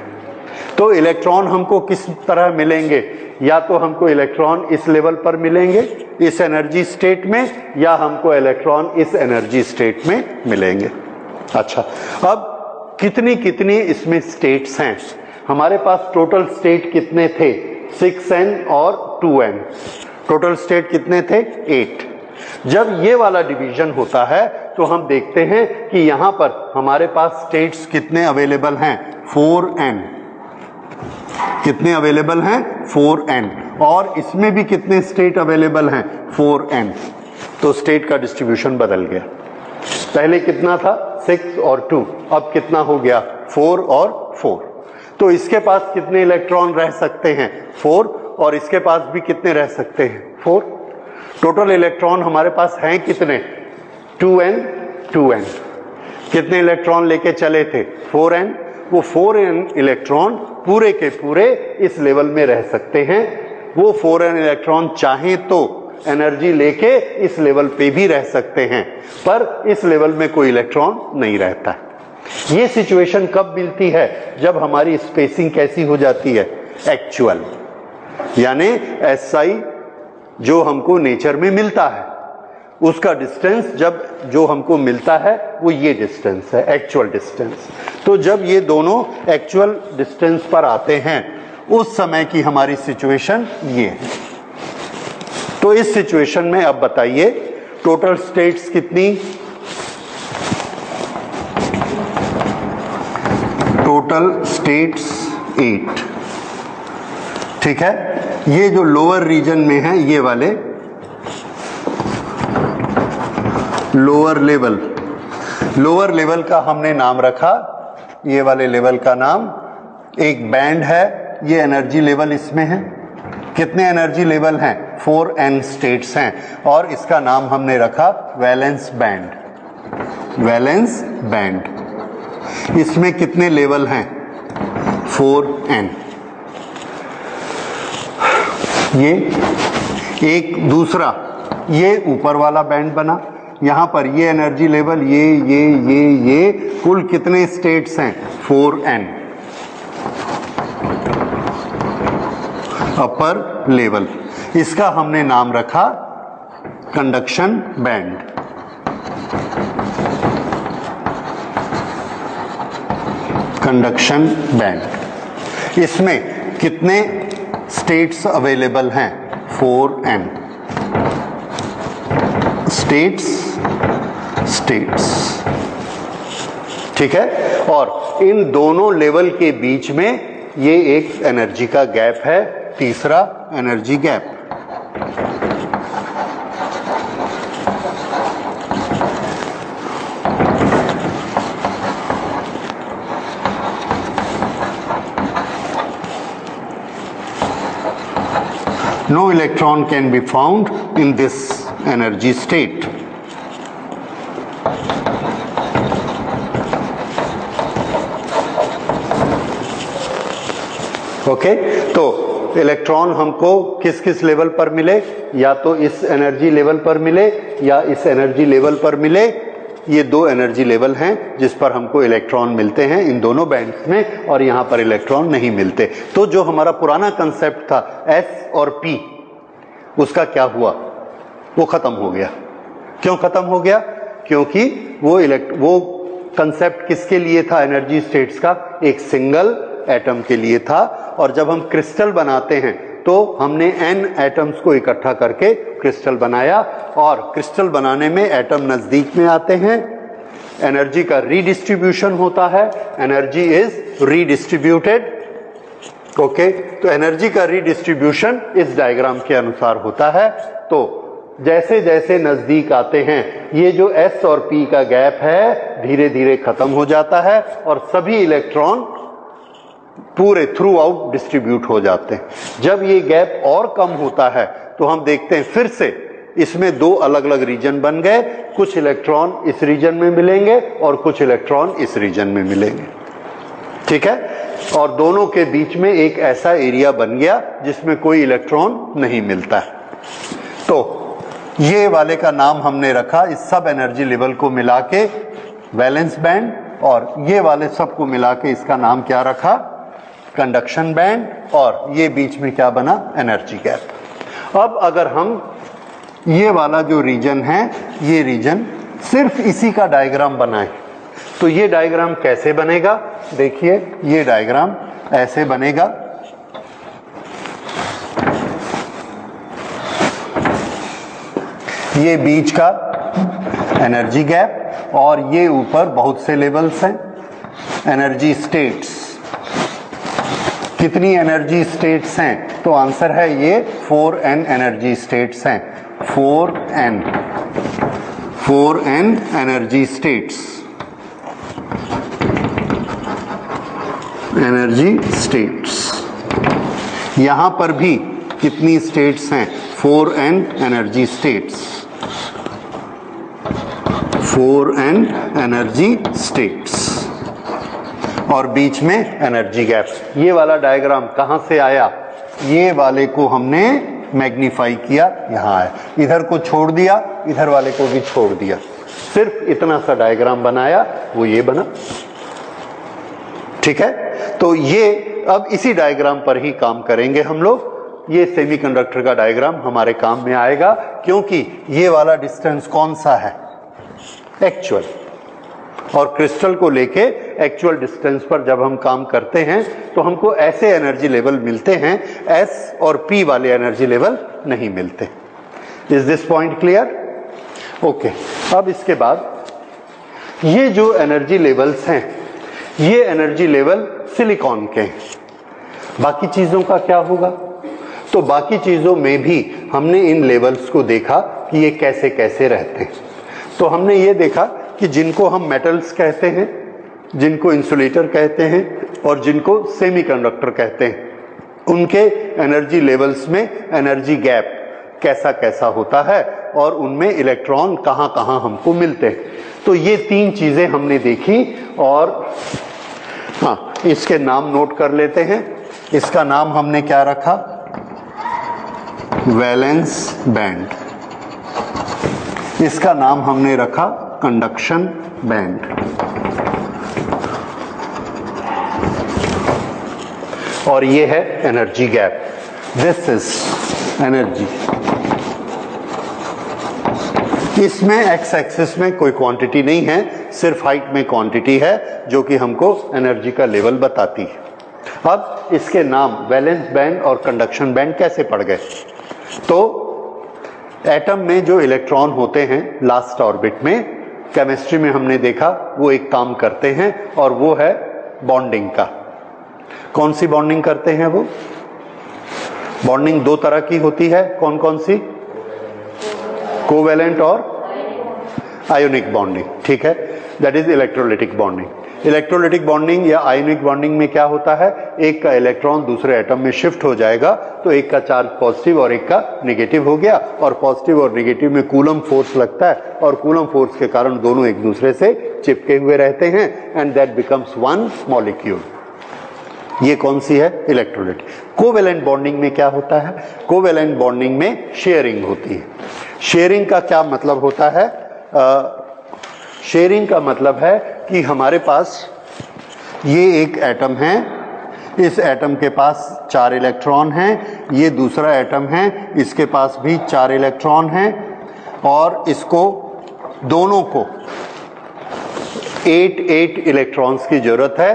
तो इलेक्ट्रॉन हमको किस तरह मिलेंगे, या तो हमको इलेक्ट्रॉन इस लेवल पर मिलेंगे इस एनर्जी स्टेट में, या हमको इलेक्ट्रॉन इस एनर्जी स्टेट में मिलेंगे। अच्छा, अब कितनी कितनी इसमें स्टेट्स हैं? हमारे पास टोटल स्टेट कितने थे? 6n और 2n। टोटल स्टेट कितने थे? 8। जब ये वाला डिवीजन होता है तो हम देखते हैं कि यहां पर हमारे पास स्टेट्स कितने अवेलेबल हैं? 4n। कितने अवेलेबल हैं? 4n। और इसमें भी कितने स्टेट अवेलेबल हैं? 4n। तो स्टेट का डिस्ट्रीब्यूशन बदल गया। पहले कितना था? 6 और 2, अब कितना हो गया? 4 और 4। तो इसके पास कितने इलेक्ट्रॉन रह सकते हैं? 4। और इसके पास भी कितने रह सकते हैं? 4। टोटल इलेक्ट्रॉन हमारे पास हैं कितने? 2n 2n। कितने इलेक्ट्रॉन लेके चले थे? 4n। वो 4n इलेक्ट्रॉन पूरे के पूरे इस लेवल में रह सकते हैं। वो 4n इलेक्ट्रॉन चाहें तो एनर्जी लेके इस लेवल पे भी रह सकते हैं, पर इस लेवल में कोई इलेक्ट्रॉन नहीं रहता। ये सिचुएशन कब मिलती है? जब हमारी स्पेसिंग कैसी हो जाती है? एक्चुअल, यानी SI जो हमको नेचर में मिलता है उसका डिस्टेंस जब जो हमको मिलता है वो ये डिस्टेंस है, एक्चुअल डिस्टेंस। तो जब ये दोनों एक्चुअल डिस्टेंस पर आते हैं उस समय की हमारी सिचुएशन ये है। तो इस सिचुएशन में अब बताइए टोटल स्टेट्स कितनी? Total states 8। ठीक है, ये जो लोअर रीजन में है ये वाले, लोअर लेवल, लोअर लेवल का हमने नाम रखा, ये वाले लेवल का नाम, एक बैंड है, ये एनर्जी लेवल इसमें है। कितने एनर्जी लेवल हैं? 4n स्टेट्स हैं, और इसका नाम हमने रखा वैलेंस बैंड। वैलेंस बैंड, इसमें कितने लेवल हैं? 4n। ये एक दूसरा, ये ऊपर वाला बैंड बना, यहां पर ये एनर्जी लेवल, ये कुल कितने स्टेट्स हैं? 4n upper level. इसका हमने नाम रखा कंडक्शन बैंड। कंडक्शन बैंड, इसमें कितने स्टेट्स अवेलेबल हैं? 4n स्टेट्स, ठीक है। और इन दोनों लेवल के बीच में ये एक एनर्जी का गैप है, तीसरा energy gap. No electron can be found in this energy state. Okay, तो इलेक्ट्रॉन हमको किस किस लेवल पर मिले? या तो इस एनर्जी लेवल पर मिले या इस एनर्जी लेवल पर मिले। ये दो एनर्जी लेवल हैं जिस पर हमको इलेक्ट्रॉन मिलते हैं इन दोनों बैंड्स में, और यहाँ पर इलेक्ट्रॉन नहीं मिलते। तो जो हमारा पुराना कंसेप्ट था S और P, उसका क्या हुआ? वो खत्म हो गया। क्यों खत्म हो गया? क्योंकि वो कंसेप्ट किसके लिए था? एनर्जी स्टेट्स का एक सिंगल एटम के लिए था। और जब हम क्रिस्टल बनाते हैं तो हमने n एटम्स को इकट्ठा करके क्रिस्टल बनाया, और क्रिस्टल बनाने में एटम नजदीक में आते हैं, एनर्जी का रीडिस्ट्रीब्यूशन होता है, एनर्जी इज रीडिस्ट्रीब्यूटेड। ओके, तो एनर्जी का रीडिस्ट्रीब्यूशन इस डायग्राम के अनुसार होता है। तो जैसे जैसे नजदीक आते हैं, ये जो S और P का गैप है धीरे धीरे खत्म हो जाता है, और सभी इलेक्ट्रॉन पूरे थ्रू आउट डिस्ट्रीब्यूट हो जाते हैं। जब ये गैप और कम होता है तो हम देखते हैं फिर से इसमें दो अलग अलग रीजन बन गए, कुछ इलेक्ट्रॉन इस रीजन में मिलेंगे और कुछ इलेक्ट्रॉन इस रीजन में मिलेंगे, ठीक है। और दोनों के बीच में एक ऐसा एरिया बन गया जिसमें कोई इलेक्ट्रॉन नहीं मिलता है। तो ये वाले का नाम हमने रखा, इस सब एनर्जी लेवल को मिला के वैलेंस बैंड, और ये वाले सब को मिला के इसका नाम क्या रखा? Conduction band. और ये बीच में क्या बना? Energy gap. अब अगर हम ये वाला जो रीजन है, ये रीजन सिर्फ इसी का डायग्राम बनाएं, तो ये डायग्राम कैसे बनेगा? देखिए, ये डायग्राम ऐसे बनेगा। ये बीच का एनर्जी गैप, और ये ऊपर बहुत से लेवल्स हैं, एनर्जी स्टेट्स। कितनी एनर्जी स्टेट्स हैं? तो आंसर है ये 4n एनर्जी स्टेट्स हैं। 4n energy states, energy states. यहां पर भी कितनी स्टेट्स हैं? 4n energy states, 4n energy states, और बीच में एनर्जी गैप। ये वाला डायग्राम कहां से आया? ये वाले को हमने मैग्नीफाई किया, यहां आया। इधर को छोड़ दिया, इधर वाले को भी छोड़ दिया, सिर्फ इतना सा डायग्राम बनाया, वो ये बना, ठीक है। तो ये अब इसी डायग्राम पर ही काम करेंगे हम लोग। ये सेमीकंडक्टर का डायग्राम हमारे काम में आएगा, क्योंकि ये वाला डिस्टेंस कौन सा है? एक्चुअल। और क्रिस्टल को लेके एक्चुअल डिस्टेंस पर जब हम काम करते हैं तो हमको ऐसे एनर्जी लेवल मिलते हैं, S और P वाले एनर्जी लेवल नहीं मिलते। Is this point clear? Okay, अब इसके बाद ये जो एनर्जी लेवल्स हैं, ये एनर्जी लेवल सिलिकॉन के हैं। बाकी चीजों का क्या होगा? तो बाकी चीजों में भी हमने इन लेवल्स को देखा कि ये कैसे कैसे रहते हैं। तो हमने ये देखा कि जिनको हम मेटल्स कहते हैं, जिनको इंसुलेटर कहते हैं और जिनको सेमीकंडक्टर कहते हैं, उनके एनर्जी लेवल्स में एनर्जी गैप कैसा कैसा होता है और उनमें इलेक्ट्रॉन कहाँ कहाँ हमको मिलते हैं। तो ये तीन चीजें हमने देखी और हाँ, इसके नाम नोट कर लेते हैं। इसका नाम हमने क्या रखा? Valence band. इसका नाम हमने रखा कंडक्शन बैंड। और ये है energy gap. This is energy. इसमें एक्स एक्सिस में कोई क्वांटिटी नहीं है, सिर्फ हाइट में क्वांटिटी है जो कि हमको एनर्जी का लेवल बताती है। अब इसके नाम वैलेंस बैंड और कंडक्शन बैंड कैसे पड़ गए? तो एटम में जो इलेक्ट्रॉन होते हैं लास्ट ऑर्बिट में, केमिस्ट्री में हमने देखा वो एक काम करते हैं और वो है बॉन्डिंग का। कौन सी बॉन्डिंग करते हैं वो? बॉन्डिंग दो तरह की होती है। कौन कौन सी? कोवैलेंट और आयोनिक बॉन्डिंग। ठीक है, that is electrolytic bonding. Electrolytic bonding या आयोनिक बॉन्डिंग में क्या होता है? एक का इलेक्ट्रॉन दूसरे एटम में शिफ्ट हो जाएगा, तो एक का चार्ज पॉजिटिव और एक का नेगेटिव हो गया, और पॉजिटिव और नेगेटिव में कूलम फोर्स लगता है और कूलम फोर्स के कारण दोनों एक दूसरे से चिपके हुए रहते हैं and that becomes one molecule. ये कौन सी है? इलेक्ट्रोलिटिक। कोवैलेंट बॉन्डिंग में क्या होता है? कोवैलेंट बॉन्डिंग में शेयरिंग होती है। शेयरिंग का क्या मतलब होता है? शेयरिंग का मतलब है कि हमारे पास ये एक एटम है, इस एटम के पास 4 इलेक्ट्रॉन हैं, ये दूसरा एटम है, इसके पास भी 4 इलेक्ट्रॉन हैं, और इसको दोनों को 8 इलेक्ट्रॉन्स की जरूरत है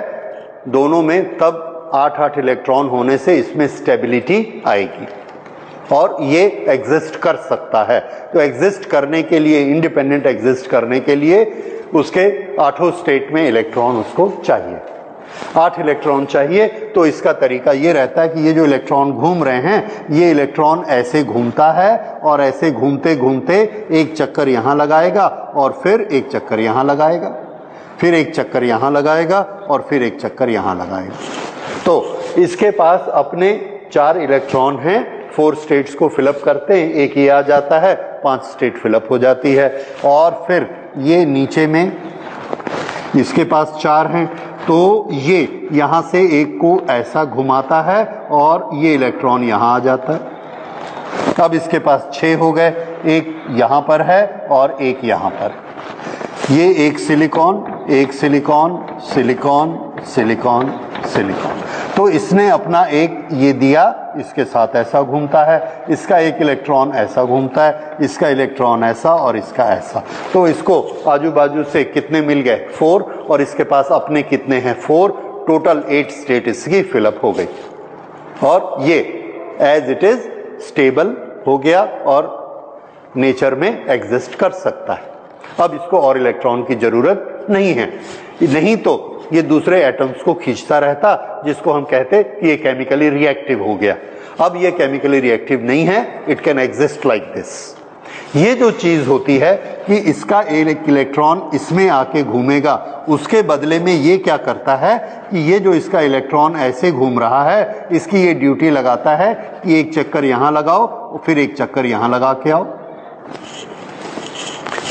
दोनों में, तब 8 इलेक्ट्रॉन होने से इसमें स्टेबिलिटी आएगी और ये एग्जिस्ट कर सकता है। तो एग्जिस्ट करने के लिए, इंडिपेंडेंट एग्जिस्ट करने के लिए उसके 8 स्टेट में इलेक्ट्रॉन उसको चाहिए। 8 इलेक्ट्रॉन चाहिए, तो इसका तरीका ये रहता है कि ये जो इलेक्ट्रॉन घूम रहे हैं, ये इलेक्ट्रॉन ऐसे घूमता है और ऐसे घूमते घूमते एक चक्कर यहाँ लगाएगा और फिर एक चक्कर यहाँ लगाएगा, फिर एक चक्कर यहाँ लगाएगा और फिर एक चक्कर यहाँ लगाएगा। तो इसके पास अपने 4 इलेक्ट्रॉन हैं, 4 स्टेट्स को फिलअप करते हैं, एक ये आ जाता है, 5 स्टेट फिलअप हो जाती है, और फिर ये नीचे में इसके पास 4 हैं, तो ये यहाँ से एक को ऐसा घुमाता है और ये इलेक्ट्रॉन यहाँ आ जाता है। अब इसके पास 6 हो गए, एक यहाँ पर है और एक यहाँ पर। ये एक सिलिकॉन, एक सिलिकॉन, सिलिकॉन, सिलिकॉन, सिलिकॉन। तो इसने अपना एक ये दिया, इसके साथ ऐसा घूमता है, इसका एक इलेक्ट्रॉन ऐसा घूमता है, इसका इलेक्ट्रॉन ऐसा और इसका ऐसा। तो इसको आजू बाजू से कितने मिल गए? 4, और इसके पास अपने कितने हैं? 4। टोटल 8 स्टेट इसकी फिलअप हो गई और ये एज इट इज स्टेबल हो गया और नेचर में एग्जिस्ट कर सकता है। अब इसको और इलेक्ट्रॉन की जरूरत नहीं है, नहीं तो ये दूसरे एटम्स को खींचता रहता, जिसको हम कहते कि ये केमिकली रिएक्टिव हो गया। अब ये केमिकली रिएक्टिव नहीं है, it can exist like this. ये जो चीज होती है कि इसका एक इलेक्ट्रॉन इसमें आके घूमेगा, उसके बदले में ये क्या करता है कि ये जो इसका इलेक्ट्रॉन ऐसे घूम रहा है, इसकी ये ड्यूटी लगाता है कि एक चक्कर यहाँ लगाओ फिर एक चक्कर यहाँ लगा के आओ।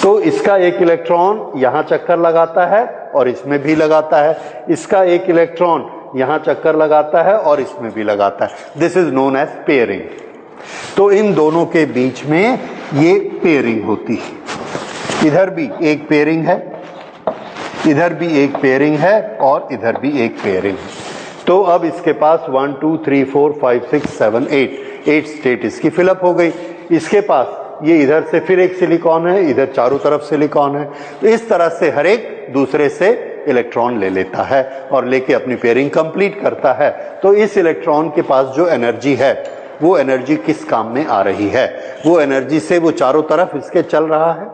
तो इसका एक इलेक्ट्रॉन यहाँ चक्कर लगाता है और इसमें भी लगाता है, इसका एक इलेक्ट्रॉन यहाँ चक्कर लगाता है और इसमें भी लगाता है। This is known as pairing. तो इन दोनों के बीच में ये पेयरिंग होती है। इधर भी एक पेयरिंग है, इधर भी एक पेयरिंग है और इधर भी एक पेयरिंग है। तो अब इसके पास 1 2 3 4 5 6 7 8 स्टेट इसकी फिलअप हो गई। इसके पास ये इधर से फिर एक सिलिकॉन है, इधर चारों तरफ सिलिकॉन है। तो इस तरह से हर एक दूसरे से इलेक्ट्रॉन ले लेता है और लेके अपनी पेयरिंग कंप्लीट करता है। तो इस इलेक्ट्रॉन के पास जो एनर्जी है, वो एनर्जी किस काम में आ रही है? वो एनर्जी से वो चारों तरफ इसके चल रहा है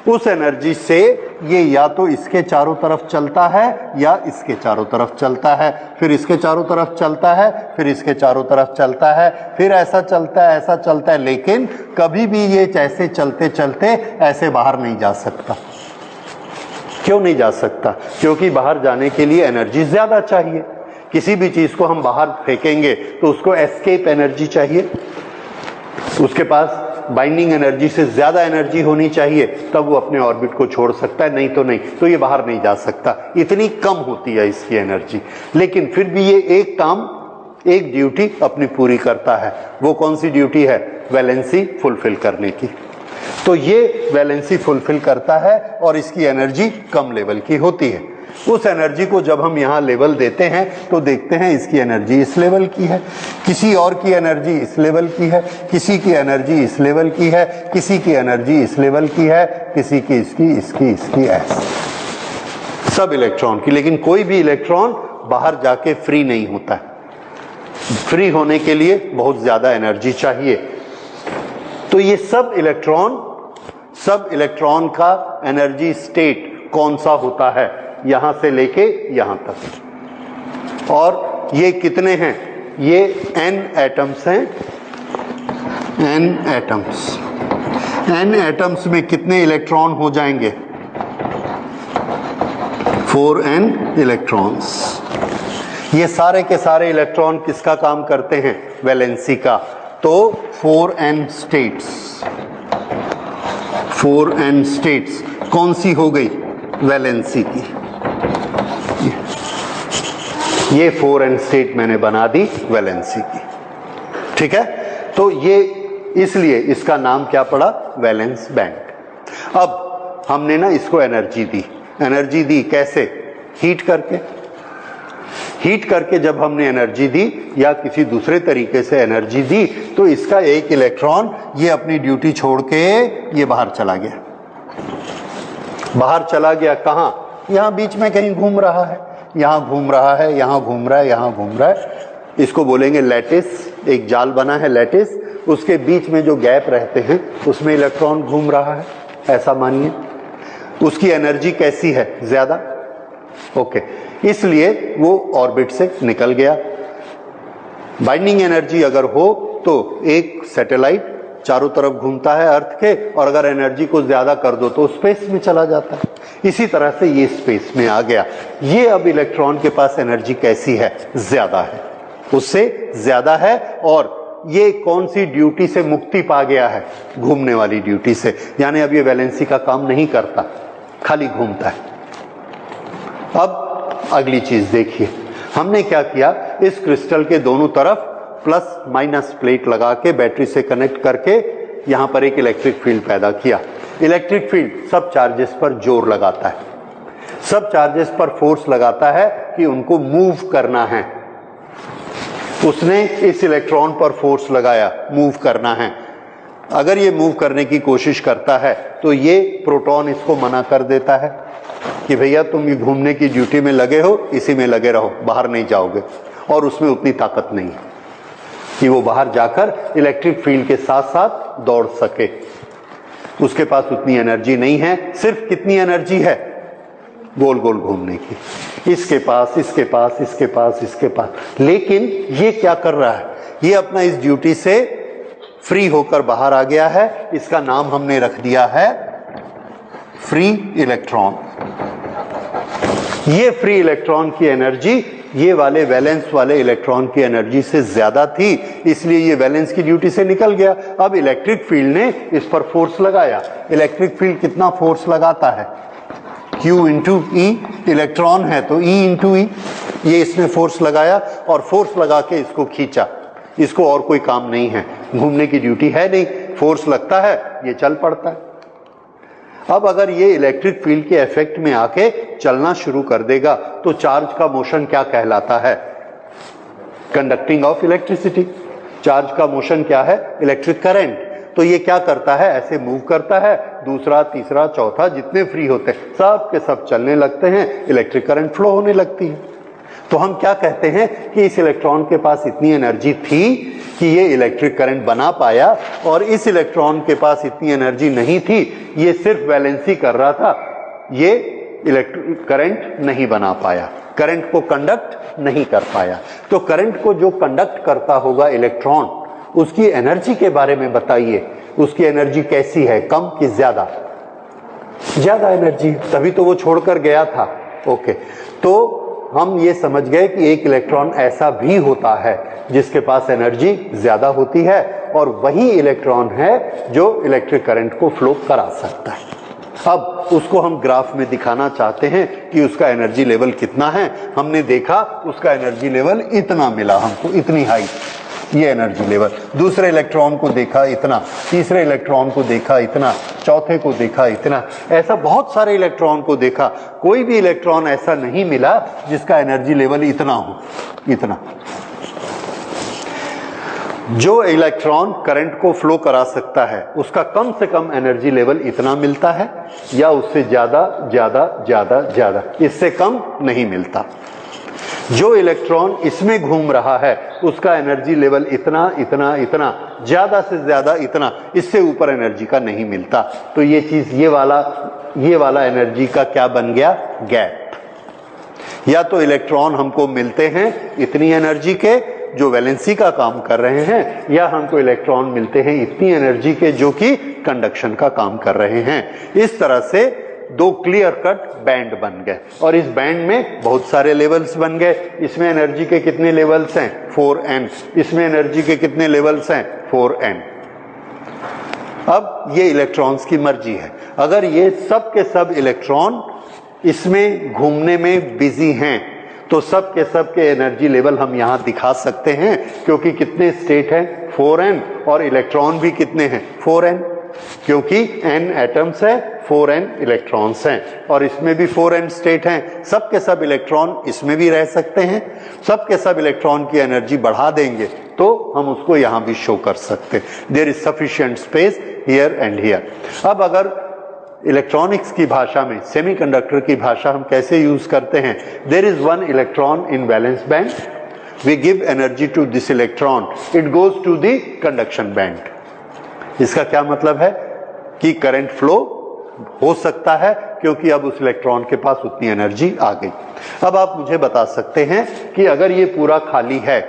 उस एनर्जी से ये या तो इसके चारों तरफ चलता है या इसके चारों तरफ चलता है, फिर इसके चारों तरफ चलता है, फिर इसके चारों तरफ चलता है, फिर ऐसा चलता है, ऐसा चलता है, लेकिन कभी भी ये ऐसे चलते चलते ऐसे बाहर नहीं जा सकता। क्यों नहीं जा सकता? क्योंकि बाहर जाने के लिए एनर्जी ज्यादा चाहिए। किसी भी चीज को हम बाहर फेंकेंगे तो उसको एस्केप एनर्जी चाहिए, उसके पास बाइंडिंग एनर्जी से ज्यादा एनर्जी होनी चाहिए, तब वो अपने ऑर्बिट को छोड़ सकता है, नहीं तो नहीं, तो ये बाहर नहीं जा सकता। इतनी कम होती है इसकी एनर्जी, लेकिन फिर भी ये एक काम, एक ड्यूटी अपनी पूरी करता है। वो कौन सी ड्यूटी है? वैलेंसी फुलफिल करने की। तो ये वैलेंसी फुलफिल करता है और इसकी एनर्जी कम लेवल की होती है। उस एनर्जी को जब हम यहाँ लेवल देते हैं तो देखते हैं इसकी एनर्जी इस लेवल की है, किसी और की एनर्जी इस लेवल की है, किसी की एनर्जी इस लेवल की है, किसी की एनर्जी इस लेवल की है, किसी की इसकी ऐसे, सब इलेक्ट्रॉन की। लेकिन कोई भी इलेक्ट्रॉन बाहर जाके फ्री नहीं होता है। फ्री होने के लिए बहुत ज्यादा एनर्जी चाहिए। तो ये सब इलेक्ट्रॉन का एनर्जी स्टेट कौन सा होता है, यहां से लेके यहां तक। और ये कितने हैं? ये n एटम्स हैं, n एटम्स। n एटम्स में कितने इलेक्ट्रॉन हो जाएंगे? 4n electrons. ये सारे के सारे इलेक्ट्रॉन किसका काम करते हैं? वैलेंसी का। तो 4n स्टेट्स, 4n स्टेट्स कौन सी हो गई? वैलेंसी की। ये 4n स्टेट मैंने बना दी वैलेंसी की, ठीक है। तो ये इसलिए इसका नाम क्या पड़ा? Valence band. अब हमने ना इसको एनर्जी दी। एनर्जी दी कैसे? हीट करके। हीट करके जब हमने एनर्जी दी या किसी दूसरे तरीके से एनर्जी दी तो इसका एक इलेक्ट्रॉन ये अपनी ड्यूटी छोड़ के ये बाहर चला गया। बाहर चला गया कहाँ? यहाँ बीच में कहीं घूम रहा है, यहाँ घूम रहा है, यहाँ घूम रहा है, यहाँ घूम रहा है। इसको बोलेंगे लैटिस। एक जाल बना है लैटिस, उसके बीच में जो गैप रहते हैं उसमें इलेक्ट्रॉन घूम रहा है, ऐसा मानिए। उसकी एनर्जी कैसी है? ज्यादा। ओके, इसलिए वो ऑर्बिट से निकल गया। बाइंडिंग एनर्जी अगर हो तो एक सैटेलाइट चारों तरफ घूमता है अर्थ के, और अगर एनर्जी को ज्यादा कर दो तो स्पेस में चला जाता है। इसी तरह से ये स्पेस में आ गया। ये अब इलेक्ट्रॉन के पास एनर्जी कैसी है? ज्यादा है, उससे ज्यादा है। और ये कौन सी ड्यूटी से मुक्ति पा गया है? घूमने वाली ड्यूटी से। यानी अब ये वैलेंसी का काम नहीं करता, खाली घूमता है। अब अगली चीज देखिए, हमने क्या किया? इस क्रिस्टल के दोनों तरफ प्लस माइनस प्लेट लगा के बैटरी से कनेक्ट करके यहां पर एक इलेक्ट्रिक फील्ड पैदा किया। इलेक्ट्रिक फील्ड सब चार्जेस पर जोर लगाता है, सब चार्जेस पर फोर्स लगाता है कि उनको मूव करना है। उसने इस इलेक्ट्रॉन पर फोर्स लगाया, मूव करना है। अगर ये मूव करने की कोशिश करता है तो ये प्रोटॉन इसको मना कर देता है कि भैया तुम ये घूमने की ड्यूटी में लगे हो, इसी में लगे रहो, बाहर नहीं जाओगे। और उसमें उतनी ताकत नहीं है कि वो बाहर जाकर इलेक्ट्रिक फील्ड के साथ साथ दौड़ सके। उसके पास उतनी एनर्जी नहीं है। सिर्फ कितनी एनर्जी है? गोल गोल घूमने की। इसके पास, इसके पास, इसके पास, इसके पास। लेकिन ये क्या कर रहा है? ये अपना इस ड्यूटी से फ्री होकर बाहर आ गया है। इसका नाम हमने रख दिया है फ्री इलेक्ट्रॉन। ये फ्री इलेक्ट्रॉन की एनर्जी ये वाले वैलेंस वाले इलेक्ट्रॉन की एनर्जी से ज्यादा थी, इसलिए ये वैलेंस की ड्यूटी से निकल गया। अब इलेक्ट्रिक फील्ड ने इस पर फोर्स लगाया। इलेक्ट्रिक फील्ड कितना फोर्स लगाता है? Q इंटू ई। इलेक्ट्रॉन है तो E इंटू ई। ये इसने फोर्स लगाया और फोर्स लगा के इसको खींचा। इसको और कोई काम नहीं है, घूमने की ड्यूटी है नहीं, फोर्स लगता है, ये चल पड़ता है। अब अगर ये इलेक्ट्रिक फील्ड के इफेक्ट में आके चलना शुरू कर देगा तो चार्ज का मोशन क्या कहलाता है? Conducting of electricity. चार्ज का मोशन क्या है? Electric current. तो ये क्या करता है? ऐसे मूव करता है, दूसरा, तीसरा, चौथा, जितने फ्री होते हैं सब के सब चलने लगते हैं, इलेक्ट्रिक करंट फ्लो होने लगती है। तो हम क्या कहते हैं कि इस इलेक्ट्रॉन के पास इतनी एनर्जी थी कि ये इलेक्ट्रिक करंट बना पाया, और इस इलेक्ट्रॉन के पास इतनी एनर्जी नहीं थी, ये सिर्फ वैलेंसी कर रहा था, ये इलेक्ट्रिक करंट नहीं बना पाया, करंट को कंडक्ट नहीं कर पाया। तो करंट को जो कंडक्ट करता होगा इलेक्ट्रॉन, उसकी एनर्जी के बारे में बताइए, उसकी एनर्जी कैसी है, कम कि ज्यादा? ज्यादा एनर्जी, तभी तो वो छोड़कर गया था। ओके, तो हम ये समझ गए कि एक इलेक्ट्रॉन ऐसा भी होता है जिसके पास एनर्जी ज्यादा होती है, और वही इलेक्ट्रॉन है जो इलेक्ट्रिक करंट को फ्लो करा सकता है। अब उसको हम ग्राफ में दिखाना चाहते हैं कि उसका एनर्जी लेवल कितना है। हमने देखा उसका एनर्जी लेवल इतना मिला हमको, इतनी हाई, ये एनर्जी लेवल। दूसरे इलेक्ट्रॉन को देखा इतना, तीसरे इलेक्ट्रॉन को देखा इतना, चौथे को देखा इतना, ऐसा बहुत सारे इलेक्ट्रॉन को देखा। कोई भी इलेक्ट्रॉन ऐसा नहीं मिला जिसका एनर्जी लेवल इतना हो, इतना। जो इलेक्ट्रॉन करंट को फ्लो करा सकता है उसका कम से कम एनर्जी लेवल इतना मिलता है, या उससे ज्यादा ज्यादा ज्यादा ज्यादा, इससे कम नहीं मिलता। जो इलेक्ट्रॉन इसमें घूम रहा है उसका एनर्जी लेवल इतना इतना इतना, ज्यादा से ज्यादा इतना, इससे ऊपर एनर्जी का नहीं मिलता। तो ये चीज, ये वाला एनर्जी का क्या बन गया? गैप। या तो इलेक्ट्रॉन हमको मिलते हैं इतनी एनर्जी के जो वैलेंसी का काम कर रहे हैं, या हमको इलेक्ट्रॉन मिलते हैं इतनी एनर्जी के जो कि कंडक्शन का काम कर रहे हैं। इस तरह से दो क्लियर कट बैंड बन गए, और इस बैंड में बहुत सारे लेवल्स बन गए। इसमें एनर्जी के कितने लेवल्स हैं? 4n। इसमें एनर्जी के कितने लेवल्स हैं? 4n। अब ये इलेक्ट्रॉन्स की मर्जी है, अगर ये सब के सब इलेक्ट्रॉन इसमें घूमने में बिजी हैं तो सब के एनर्जी लेवल हम यहां दिखा सकते हैं, क्योंकि कितने स्टेट हैं? 4n, और इलेक्ट्रॉन भी कितने हैं? 4n, क्योंकि n एटम्स है, 4n इलेक्ट्रॉन्स हैं, और इसमें भी 4n स्टेट हैं। सब के सब इलेक्ट्रॉन इसमें भी रह सकते हैं। सब के सब इलेक्ट्रॉन की एनर्जी बढ़ा देंगे तो हम उसको यहां भी शो कर सकते हैं। There is sufficient space here and here. अब अगर इलेक्ट्रॉनिक्स की भाषा में, सेमीकंडक्टर की भाषा हम कैसे यूज करते हैं? There is one electron in valence band, we give energy to this electron, it goes to the conduction band. इसका क्या मतलब है कि करंट फ्लो हो सकता है, क्योंकि अब उस इलेक्ट्रॉन के पास उतनी एनर्जी आ गई। अब आप मुझे बता सकते हैं कि अगर ये पूरा खाली है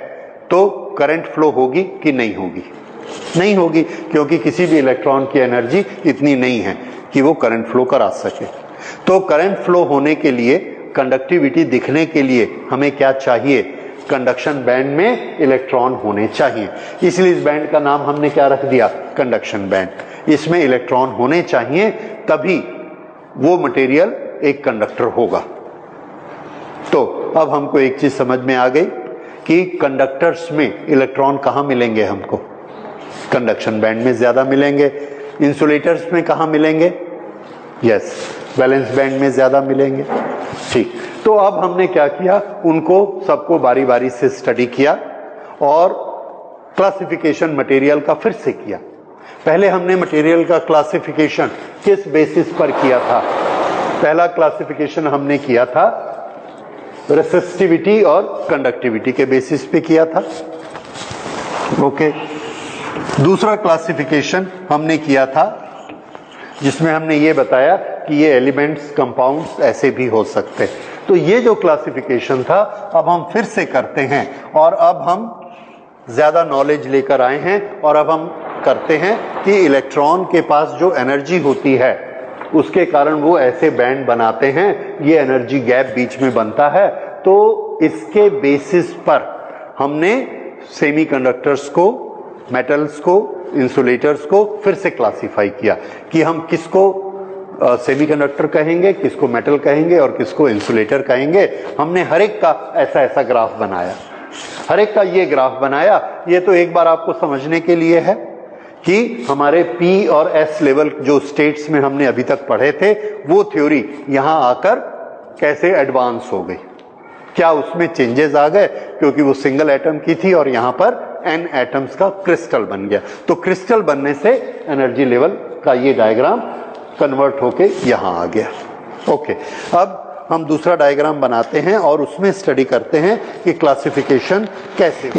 तो करंट फ्लो होगी कि नहीं होगी? नहीं होगी, क्योंकि किसी भी इलेक्ट्रॉन की एनर्जी इतनी नहीं है कि वो करंट फ्लो करा सके। तो करंट फ्लो होने के लिए, कंडक्टिविटी दिखने के लिए हमें क्या चाहिए? कंडक्शन बैंड में इलेक्ट्रॉन होने चाहिए। इसलिए इस बैंड का नाम हमने क्या रख दिया? Conduction band. इसमें इलेक्ट्रॉन होने चाहिए, तभी वो मटेरियल एक कंडक्टर होगा। तो अब हमको एक चीज समझ में आ गई कि कंडक्टर्स में इलेक्ट्रॉन कहाँ मिलेंगे हमको? कंडक्शन बैंड में ज्यादा मिलेंगे। इंसुलेटर्स में कहाँ मिलेंगे? यस, वैलेंस बैंड में ज्यादा मिलेंगे। ठीक, तो अब हमने क्या किया? उनको सबको बारी बारी से स्टडी किया और क्लासिफिकेशन मटेरियल का फिर से किया। पहले हमने मटेरियल का क्लासिफिकेशन किस बेसिस पर किया था? पहला क्लासिफिकेशन हमने किया था रेसिस्टिविटी और कंडक्टिविटी के बेसिस पे किया था। ओके, दूसरा क्लासिफिकेशन हमने किया था जिसमें हमने ये बताया कि ये एलिमेंट्स, कंपाउंड्स ऐसे भी हो सकते। तो ये जो क्लासिफिकेशन था अब हम फिर से करते हैं, और अब हम ज्यादा नॉलेज लेकर आए हैं, और अब हम करते हैं कि इलेक्ट्रॉन के पास जो एनर्जी होती है उसके कारण वो ऐसे बैंड बनाते हैं, ये एनर्जी गैप बीच में बनता है। तो इसके बेसिस पर हमने सेमीकंडक्टर्स को, मेटल्स को, इंसुलेटर्स को फिर से क्लासिफाई किया कि हम किसको सेमीकंडक्टर कहेंगे, किसको मेटल कहेंगे और किसको इंसुलेटर कहेंगे। हमने हर एक का ऐसा ऐसा ग्राफ बनाया, हर एक का ये ग्राफ बनाया। ये तो एक बार आपको समझने के लिए है कि हमारे P और S लेवल जो स्टेट्स में हमने अभी तक पढ़े थे, वो थ्योरी यहां आकर कैसे एडवांस हो गई, क्या उसमें चेंजेस आ गए, क्योंकि वो सिंगल एटम की थी और यहां पर n एटम्स का क्रिस्टल बन गया। तो क्रिस्टल बनने से एनर्जी लेवल का ये डायग्राम कन्वर्ट होके यहां आ गया। ओके, अब हम दूसरा डायग्राम बनाते हैं और उसमें स्टडी करते हैं कि क्लासिफिकेशन कैसे